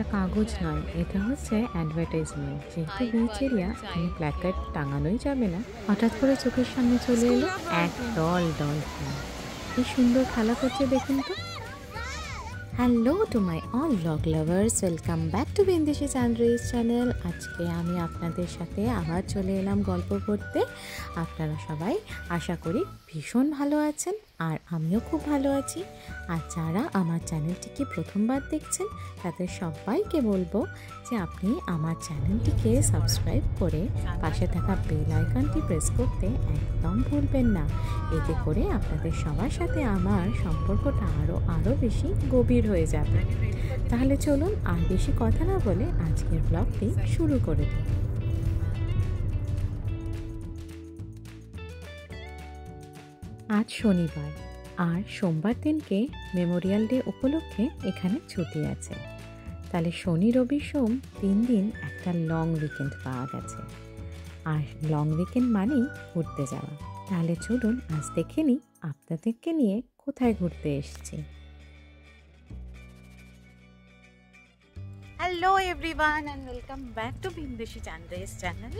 এটা কাগজ নয়, এটা হচ্ছে অ্যাডভার্টাইজমেন্ট। যেহেতু বিচ এরিয়া, এখানে প্ল্যাকার্ড টাঙানোই যাবে না, হঠাৎ করে চোখের সামনে চলে এলো এক দল ডলফিন। কি সুন্দর খেলা করছে দেখুন তো। Hello to my all blog lovers, welcome back to Bindeshi Chandra's channel. আজকে আমি আপনাদের সাথে আবার চলে এলাম গল্প করতে। আপনারা সবাই আশা করি ভীষণ ভালো আছেন, আর আমিও খুব ভালো আছি। আর যারা আমার চ্যানেলটিকে প্রথমবার দেখছেন তাদের সবাইকে বলবো যে আপনি আমার চ্যানেলটিকে সাবস্ক্রাইব করে পাশে থাকা বেল আইকনটি প্রেস করতে একদম ভুলবেন না। এতে করে আপনাদের সবার সাথে আমার সম্পর্কটা আরও বেশি গভীর হয়ে যাবে। তাহলে চলুন আর বেশি কথা না বলে আজকের ব্লগটি শুরু করে দিই। আজ শনিবার, আর সোমবার দিনকে মেমোরিয়াল ডে উপলক্ষে এখানে ছুটি আছে। তাহলে শনি রবি সোম 3 দিন একটা লং উইকেন্ড পাওয়া গেছে। আর লং উইকেন্ড মানেই ঘুরতে যাওয়া। তাহলে চলুন আজ দেখে নিই আপনাদেরকে নিয়ে কোথায় ঘুরতে এসেছি। Hello everyone and welcome back to Bindeshi Chandra's channel.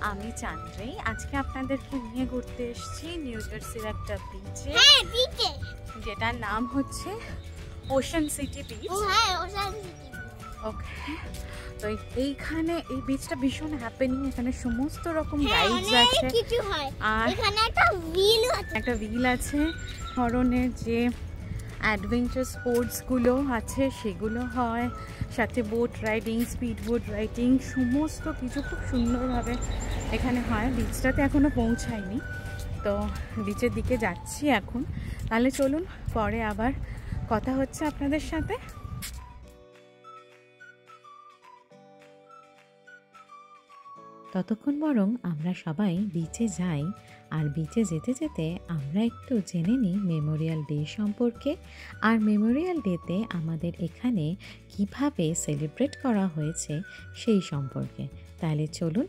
আমি চান্দ্রেই। আজকে আপনাদেরকে নিয়ে ঘুরতে এসেছি নিউ জার্সির একটা বিচে, যেটার নাম হচ্ছে ওশান সিটি বিচ। ওকে, তো এইখানে এই বিচটা ভীষণ হ্যাপেনিং। এখানে সমস্ত রকম রাইডস আছে, আর একটা হুইল আছে। ধরনের যে অ্যাডভেঞ্চার স্পোর্টসগুলো আছে সেগুলো হয়, সাথে boat riding, speed boat riding, সমস্ত কিছু খুব সুন্দরভাবে এখানে হয়। বিচটাতে এখনও পৌঁছায়নি, তো বিচের দিকে যাচ্ছি এখন। তাহলে চলুন, পরে আবার কথা হচ্ছে আপনাদের সাথে। ততক্ষণ বরং আমরা সবাই বিচে যাই, আর বিচে যেতে যেতে আমরা একটু জেনে নিই মেমোরিয়াল ডে সম্পর্কে, আর মেমোরিয়াল ডেতে আমাদের এখানে কিভাবে সেলিব্রেট করা হয়েছে সেই সম্পর্কে। তাহলে চলুন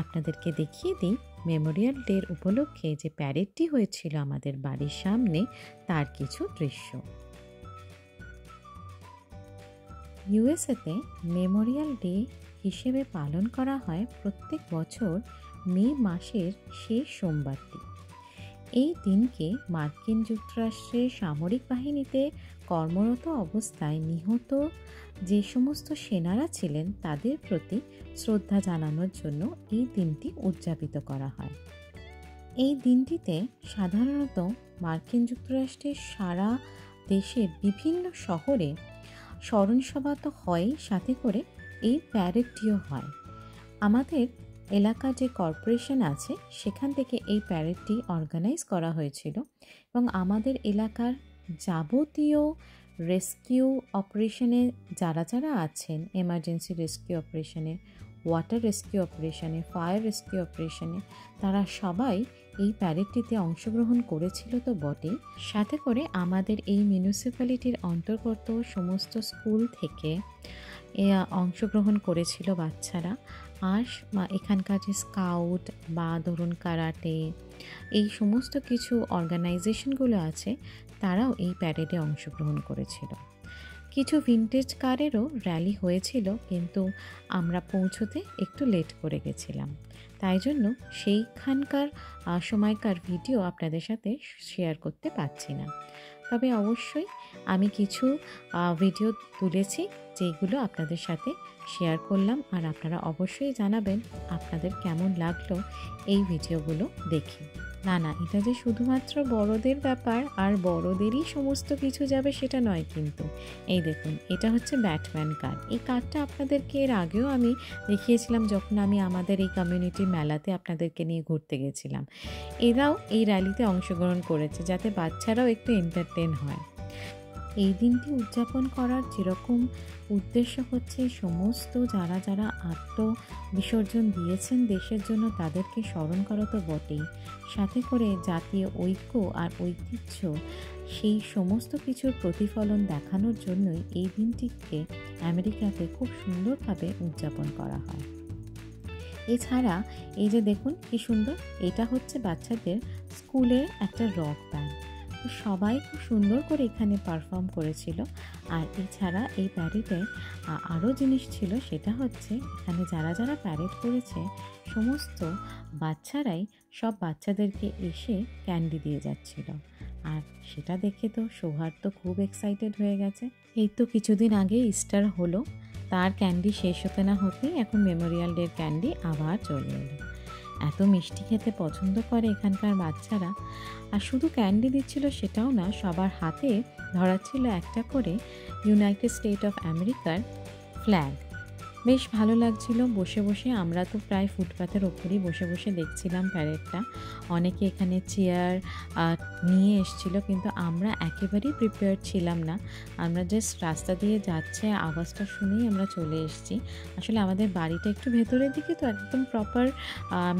আপনাদেরকে দেখিয়ে দিই মেমোরিয়াল ডের উপলক্ষে যে প্যারেডটি হয়েছিল আমাদের বাড়ির সামনে, তার কিছু দৃশ্য। ইউএসএতে মেমোরিয়াল ডে হিসেবে পালন করা হয় প্রত্যেক বছর মে মাসের শেষ সোমবারটি। এই দিনকে মার্কিন যুক্তরাষ্ট্রের সামরিক বাহিনীতে কর্মরত অবস্থায় নিহত যে সমস্ত সেনারা ছিলেন তাদের প্রতি শ্রদ্ধা জানানোর জন্য এই দিনটি উদযাপিত করা হয়। এই দিনটিতে সাধারণত মার্কিন যুক্তরাষ্ট্রের সারা দেশের বিভিন্ন শহরে স্মরণসভা তো হয়, সাথে করে এই প্যারেডটিও হয়। আমাদের এলাকার যে কর্পোরেশন আছে সেখান থেকে এই প্যারেডটি অর্গানাইজ করা হয়েছিল, এবং আমাদের এলাকার যাবতীয় রেস্কিউ অপারেশনে যারা যারা আছেন, এমার্জেন্সি রেস্কিউ অপারেশনে, ওয়াটার রেস্কিউ অপারেশনে, ফায়ার রেস্কিউ অপারেশনে, তারা সবাই এই প্যারেডটিতে অংশগ্রহণ করেছিল তো বটেই, সাথে করে আমাদের এই মিউনিসিপ্যালিটির অন্তর্গত সমস্ত স্কুল থেকে অংশগ্রহণ করেছিল বাচ্চারা। আর এখানকার যে স্কাউট বা ধরুন কারাটে, এই সমস্ত কিছু অর্গানাইজেশনগুলো আছে, তারাও এই প্যারেডে অংশগ্রহণ করেছিল। কিছু ভিনটেজ কারেরও র্যালি হয়েছিল, কিন্তু আমরা পৌঁছতে একটু লেট করে গেছিলাম, তাই জন্য সেইখানকার সময়কার ভিডিও আপনাদের সাথে শেয়ার করতে পারছি না। তবে অবশ্যই আমি কিছু ভিডিও তুলেছি যেগুলো আপনাদের সাথে শেয়ার করলাম, আর আপনারা অবশ্যই জানাবেন আপনাদের কেমন লাগলো এই ভিডিওগুলো দেখে। না, এটা যে শুধুমাত্র বড়দের ব্যাপার আর বড়দেরই সমস্ত কিছু যাবে সেটা নয় কিন্তু। এই দেখুন, এটা হচ্ছে ব্যাটম্যান কার। এই কারটা আপনাদেরকে এর আগেও আমি দেখিয়েছিলাম যখন আমি আমাদের এই কমিউনিটি মেলাতে আপনাদেরকে নিয়ে ঘুরতে গেছিলাম। এরাও এই র্যালিতে অংশগ্রহণ করেছে যাতে বাচ্চারাও একটু এন্টারটেন হয়। এই দিনটি উদযাপন করার যেরকম উদ্দেশ্য হচ্ছে সমস্ত যারা যারা আত্মবিসর্জন দিয়েছেন দেশের জন্য তাদেরকে স্মরণ করা তো বটেই, সাথে করে জাতীয় ঐক্য আর ঐতিহ্য সেই সমস্ত কিছুর প্রতিফলন দেখানোর জন্যই এই দিনটিকে আমেরিকাতে খুব সুন্দরভাবে উদযাপন করা হয়। এছাড়া এই যে দেখুন কি সুন্দর, এটা হচ্ছে বাচ্চাদের স্কুলের একটা রক ব্যান্ড। তো সবাই খুব সুন্দর করে এখানে পারফর্ম করেছিল। আর এছাড়া এই প্যারেডে আরও জিনিস ছিল, সেটা হচ্ছে এখানে যারা যারা প্যারেড করেছে সমস্ত বাচ্চারাই সব বাচ্চাদেরকে এসে ক্যান্ডি দিয়ে যাচ্ছিল। আর সেটা দেখে তো সৌহার্দ্য খুব এক্সাইটেড হয়ে গেছে। এই তো কিছুদিন আগে ইস্টার হলো, তার ক্যান্ডি শেষ হতে না হতেই এখন মেমোরিয়াল ডের ক্যান্ডি আবার চলে এলো। এত মিষ্টি খেতে পছন্দ করে এখানকার বাচ্চারা। আর শুধু ক্যান্ডি দিচ্ছিল সেটাও না, সবার হাতে ধরাচ্ছিল একটা করে ইউনাইটেড স্টেট অফ আমেরিকার ফ্ল্যাগ। বেশ ভালো লাগছিল বসে বসে। আমরা তো প্রায় ফুটপাথের ওপরেই বসে বসে দেখছিলাম প্যারেডটা। অনেকে এখানে চেয়ার নিয়ে এসেছিল, কিন্তু আমরা একেবারেই প্রিপেয়ার ছিলাম না। আমরা জাস্ট রাস্তা দিয়ে যাচ্ছে আওয়াজটা শুনেই আমরা চলে এসেছি। আসলে আমাদের বাড়িটা একটু ভেতরের দিকে, তো একদম প্রপার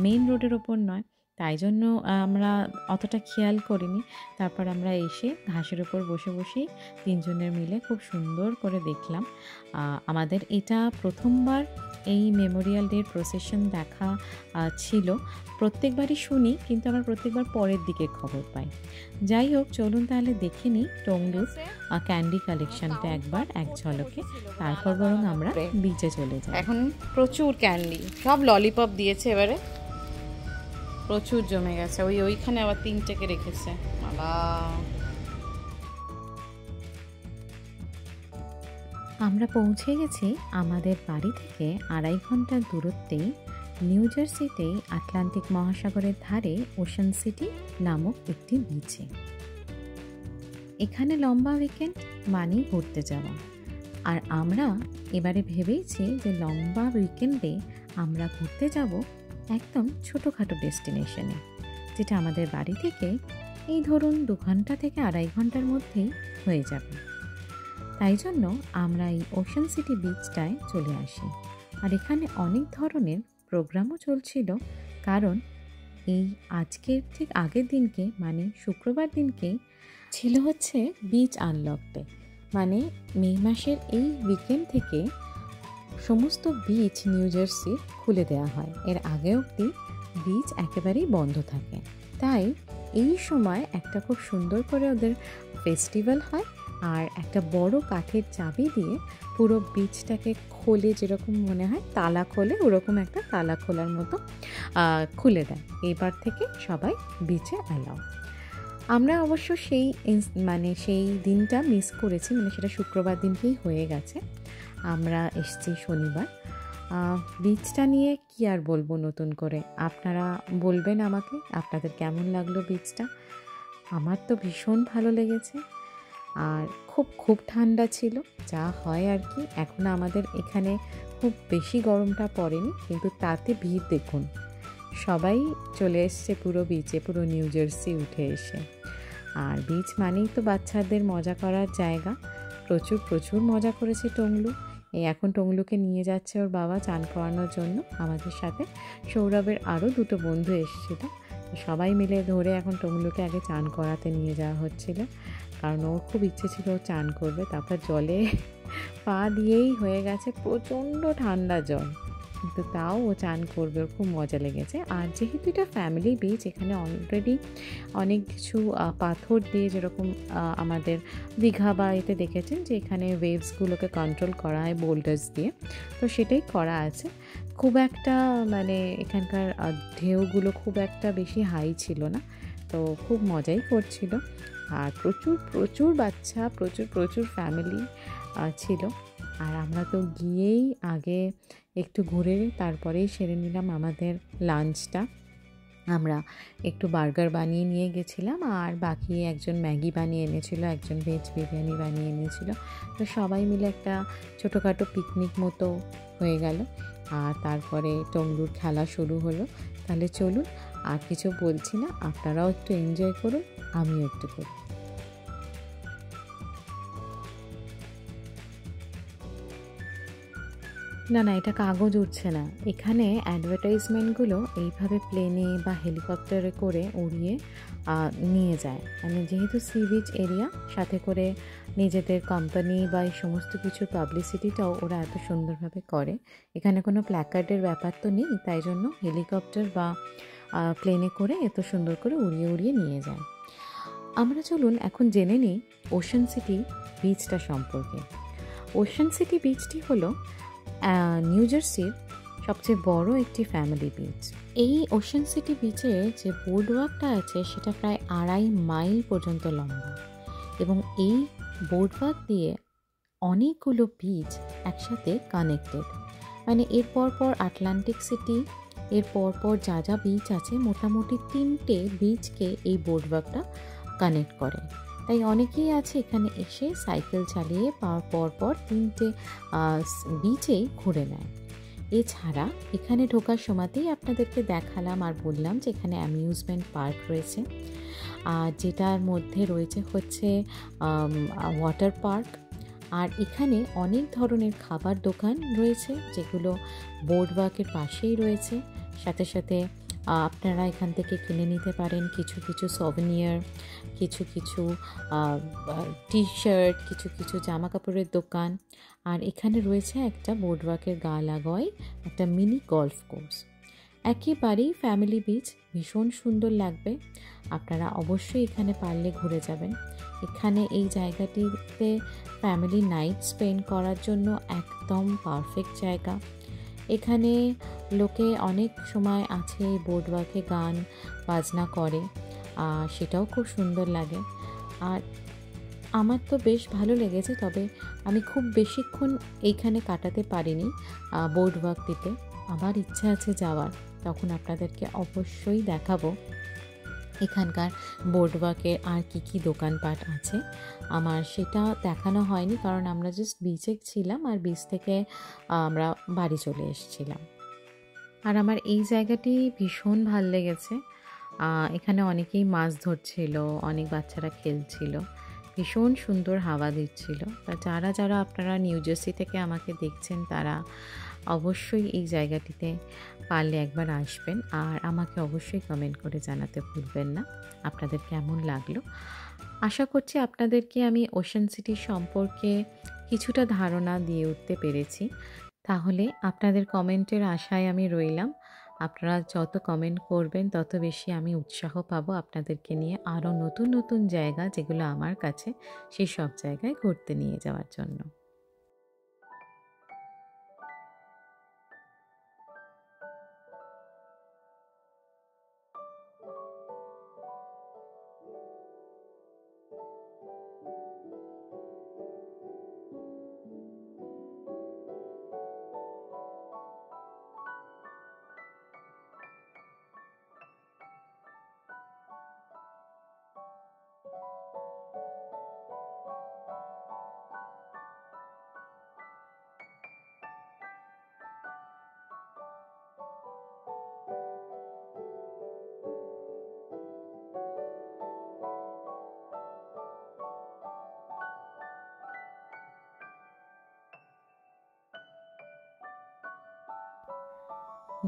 মেইন রোডের ওপর নয়, তাই জন্য আমরা অতটা খেয়াল করিনি। তারপর আমরা এসে ঘাসের ওপর বসে বসেই তিনজনের মিলে খুব সুন্দর করে দেখলাম। আমাদের এটা প্রথমবার এই মেমোরিয়াল ডের প্রসেশন দেখা ছিল। প্রত্যেকবারই শুনি, কিন্তু আমরা প্রত্যেকবার পরের দিকে খবর পাই। যাই হোক, চলুন তাহলে দেখে নিই টংলুর ক্যান্ডি কালেকশনটা একবার এক ঝলকে, তারপর বরং আমরা বিচে চলে যাই। এখন প্রচুর ক্যান্ডি, সব ললিপপ দিয়েছে, এবারে প্রচুর জমে গেছে। ওইখানে আবার 3টেকে রেখেছে। বাবা, আমরা পৌঁছে গেছি আমাদের বাড়ি থেকে 2.5 ঘন্টার দূরত্বেই নিউ জার্সিতেই আটলান্টিক মহাসাগরের ধারে ওশান সিটি নামক একটি বিচে। এখানে লম্বা উইকেন্ড মানেই ঘুরতে যাওয়া। আর আমরা এবারে ভেবেইছি যে লম্বা উইকেন্ডে আমরা ঘুরতে যাব একদম ছোটোখাটো ডেস্টিনেশনে, যেটা আমাদের বাড়ি থেকে এই ধরুন 2 ঘন্টা থেকে 2.5 ঘন্টার মধ্যেই হয়ে যাবে। তাই জন্য আমরা এই ওশান সিটি বিচটায় চলে আসি। আর এখানে অনেক ধরনের প্রোগ্রামও চলছিল, কারণ এই আজকের ঠিক আগের দিনকে মানে শুক্রবার দিনকেই ছিল হচ্ছে বিচ আনলক ডে। মানে মে মাসের এই উইকেন্ড থেকে সমস্ত বিচ নিউ জার্সি খুলে দেওয়া হয়। এর আগে অবধি বিচ একেবারেই বন্ধ থাকে। তাই এই সময় একটা খুব সুন্দর করে ওদের ফেস্টিভ্যাল হয়, আর একটা বড় কাঠের চাবি দিয়ে পুরো বিচটাকে খোলে, যেরকম মনে হয় তালা খোলে, ওরকম একটা তালা খোলার মতো খুলে দেয়। এবার থেকে সবাই বিচে অ্যালাউ। আমরা অবশ্য সেই দিনটা মিস করেছি, মানে সেটা শুক্রবার দিনকেই হয়ে গেছে। আমরা এসেছি শনিবার। বিচটা নিয়ে কি আর বলবো নতুন করে, আপনারা বলবেন আমাকে আপনাদের কেমন লাগলো বিচটা। আমার তো ভীষণ ভালো লেগেছে। আর খুব ঠান্ডা ছিল, যা হয় আর কি। এখন আমাদের এখানে খুব বেশি গরমটা পড়েনি, কিন্তু তাতে ভিড় দেখুন, সবাই চলে এসছে পুরো বিচে, পুরো নিউ জার্সি উঠে এসে। আর বিচ মানেই তো বাচ্চাদের মজা করার জায়গা। প্রচুর মজা করেছে টংলু। এখন টংলুকে নিয়ে যাচ্ছে ওর বাবা চান করানোর জন্য। আমাদের সাথে সৌরভের আরও 2 বন্ধু এসেছিল। সবাই মিলে ধরে এখন টংলুকে আগে চান করাতে নিয়ে যাওয়া হচ্ছিল, কারণ ওর খুব ইচ্ছে ছিল ও চান করবে। তারপর জলে পা দিয়েই হয়ে গেছে প্রচণ্ড ঠান্ডা জল, কিন্তু তাও ও চান করবে, ওর খুব মজা লেগেছে। আর যেহেতু এটা ফ্যামিলি বিচ, এখানে অলরেডি অনেক কিছু পাথর দিয়ে, যেরকম আমাদের দীঘা বা এতে দেখেছেন যে এখানে ওয়েভসগুলোকে কন্ট্রোল করা হয় বোল্ডার্স দিয়ে, তো সেটাই করা আছে। খুব একটা মানে এখানকার ঢেউগুলো খুব একটা বেশি হাই ছিল না, তো খুব মজাই করছিল। আর প্রচুর বাচ্চা, প্রচুর ফ্যামিলি ছিল। আর আমরা তো গিয়েই আগে একটু ঘুরে তারপরেই সেরে নিলাম আমাদের লাঞ্চটা। আমরা একটু বার্গার বানিয়ে নিয়ে গেছিলাম, আর বাকি একজন ম্যাগি বানিয়ে এনেছিল, একজন ভেজ বিরিয়ানি বানিয়ে এনেছিল। তো সবাই মিলে একটা ছোটোখাটো পিকনিক মতো হয়ে গেল। আর তারপরে টংলুর খেলা শুরু হলো। তাহলে চলুন, আর কিছু বলছি না, আপনারাও একটু এনজয় করুন, আমিও একটু করি। না, এটা কাগজ উঠছে না। এখানে অ্যাডভার্টাইজমেন্টগুলো এইভাবে প্লেনে বা হেলিকপ্টারে করে উড়িয়ে নিয়ে যায়। মানে যেহেতু সি বিচ এরিয়া, সাথে করে নিজেদের কোম্পানি বা এই সমস্ত কিছুর পাবলিসিটিটাও ওরা এত সুন্দরভাবে করে। এখানে কোনো প্ল্যাকার্ডের ব্যাপার তো নেই, তাই জন্য হেলিকপ্টার বা প্লেনে করে এত সুন্দর করে উড়িয়ে নিয়ে যায়। আমরা চলুন এখন জেনে নিই ওশান সিটি বিচটা সম্পর্কে। ওশান সিটি বিচটি হলো নিউ জার্সির সবচেয়ে বড় একটি ফ্যামিলি বিচ। এই ওশান সিটি বিচে যে বোর্ডওয়াকটা আছে সেটা প্রায় 2.5 মাইল পর্যন্ত লম্বা, এবং এই বোর্ডওয়াক দিয়ে অনেকগুলো বিচ একসাথে কানেক্টেড। মানে এর পর আটলান্টিক সিটি, এর পর যা যা বিচ আছে মোটামুটি 3টে বিচকে এই বোর্ডওয়াকটা কানেক্ট করে। তাই অনেকেই আছে এখানে এসে সাইকেল চালিয়ে পর 3টে বিচেই ঘুরে নেয়। এছাড়া এখানে ঢোকার সময়তেই আপনাদেরকে দেখালাম আর বললাম যে এখানে অ্যামিউজমেন্ট পার্ক রয়েছে, যেটার মধ্যে রয়েছে হচ্ছে ওয়াটার পার্ক। আর এখানে অনেক ধরনের খাবার দোকান রয়েছে যেগুলো বোর্ডওয়াকের পাশেই রয়েছে। সাথে সাথে আপনারা এখান থেকে কিনে নিতে পারেন কিছু সভেনিয়ার, কিছু টি শার্ট, কিছু জামা কাপড়ের দোকান। আর এখানে রয়েছে একটা বোর্ডওয়াকের গা লাগোয়াই একটা মিনি গলফ কোর্স। একেবারেই ফ্যামিলি বিচ, ভীষণ সুন্দর লাগবে। আপনারা অবশ্যই এখানে পারলে ঘুরে যাবেন। এখানে এই জায়গাটিতে ফ্যামিলি নাইট স্পেন্ড করার জন্য একদম পারফেক্ট জায়গা। এখানে লোকে অনেক সময় আছে বোর্ডওয়াকে গান বাজনা করে, সেটাও খুব সুন্দর লাগে। আর আমার তো বেশ ভালো লেগেছে, তবে আমি খুব বেশিক্ষণ এইখানে কাটাতে পারিনি বোর্ডওয়াকটিতে। আমার ইচ্ছা আছে যাওয়ার, তখন আপনাদেরকে অবশ্যই দেখাবো এখানকার বোর্ডওয়াকের আর কি দোকানপাট আছে। আমার সেটা দেখানো হয়নি, কারণ আমরা জাস্ট বিচে ছিলাম আর বিচ থেকে আমরা বাড়ি চলে এসেছিলাম। আর আমার এই জায়গাটি ভীষণ ভাল লেগেছে। এখানে অনেকেই মাছ ধরছিল, অনেক বাচ্চারা খেলছিল, ভীষণ সুন্দর হাওয়া দিচ্ছিল। তা যারা আপনারা নিউ জার্সি থেকে আমাকে দেখছেন তারা অবশ্যই এই জায়গাটিতে পারলে একবার আসবেন, আর আমাকে অবশ্যই কমেন্ট করে জানাতে ভুলবেন না আপনাদের কেমন লাগলো। আশা করছি আপনাদেরকে আমি ওশান সিটি সম্পর্কে কিছুটা ধারণা দিয়ে উঠতে পেরেছি। তাহলে আপনাদের কমেন্টের আশায় আমি রইলাম। আপনারা যত কমেন্ট করবেন তত বেশি আমি উৎসাহ পাবো আপনাদেরকে নিয়ে আরও নতুন জায়গা, যেগুলো আমার কাছে, সেই সব জায়গায় ঘুরতে নিয়ে যাওয়ার জন্য।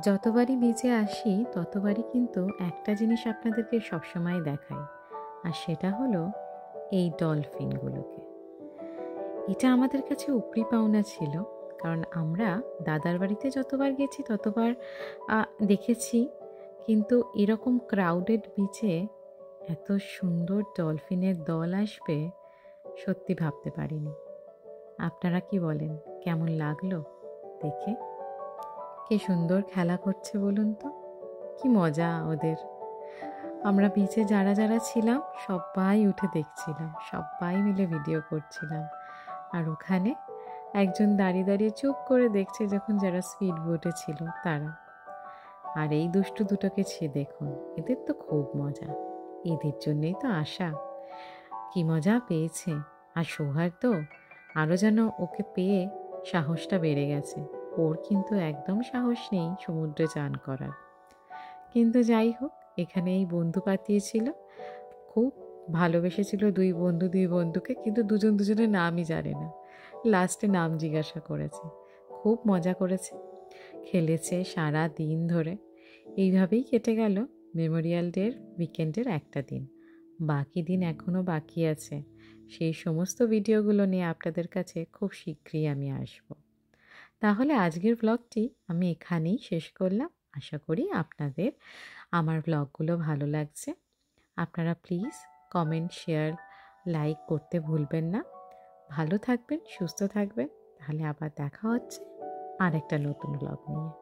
যতবারই বিচে আসি ততবারই কিন্তু একটা জিনিস আপনাদেরকে সবসময় দেখাই, আর সেটা হলো এই ডলফিনগুলোকে। এটা আমাদের কাছে উপরি পাওনা ছিল, কারণ আমরা দাদার বাড়িতে যতবার গেছি ততবার দেখেছি, কিন্তু এরকম ক্রাউডেড বিচে এত সুন্দর ডলফিনের দল আসবে সত্যি ভাবতে পারিনি। আপনারা কি বলেন, কেমন লাগলো দেখে? কি সুন্দর খেলা করছে বলুন তো, কি মজা ওদের। আমরা বিচে যারা ছিলাম সবাই উঠে দেখছিলাম, সবাই মিলে ভিডিও করছিলাম। আর ওখানে একজন দাঁড়িয়ে চুপ করে দেখছে যখন যারা স্পিড বোটে ছিল তারা। আর এই দুষ্টু দুটোকে দেখুন, এদের তো খুব মজা, এদের জন্যই তো আসা। কি মজা পেয়েছে। আর সৌহার্দ্য আরও যেন ওকে পেয়ে সাহসটা বেড়ে গেছে। ওর কিন্তু একদম সাহস নেই সমুদ্রে চান করার, কিন্তু যাই হোক, এখানে এই বন্ধু পাতিয়েছিল, খুব ভালোবেসেছিল দুই বন্ধুকে, কিন্তু দুজনের নামই জানে না। লাস্টে নাম জিজ্ঞাসা করেছে। খুব মজা করেছে, খেলেছে সারা দিন ধরে। এইভাবেই কেটে গেল মেমোরিয়াল ডের উইকেন্ডের একটা দিন। বাকি দিন এখনও বাকি আছে, সেই সমস্ত ভিডিওগুলো নিয়ে আপনাদের কাছে খুব শীঘ্রই আমি আসব। তাহলে আজকের ব্লগটি আমি এখানেই শেষ করলাম। আশা করি আপনাদের আমার ব্লগগুলো ভালো লাগছে। আপনারা প্লিজ কমেন্ট, শেয়ার, লাইক করতে ভুলবেন না। ভালো থাকবেন, সুস্থ থাকবেন। তাহলে আবার দেখা হচ্ছে আর একটা নতুন ব্লগ নিয়ে।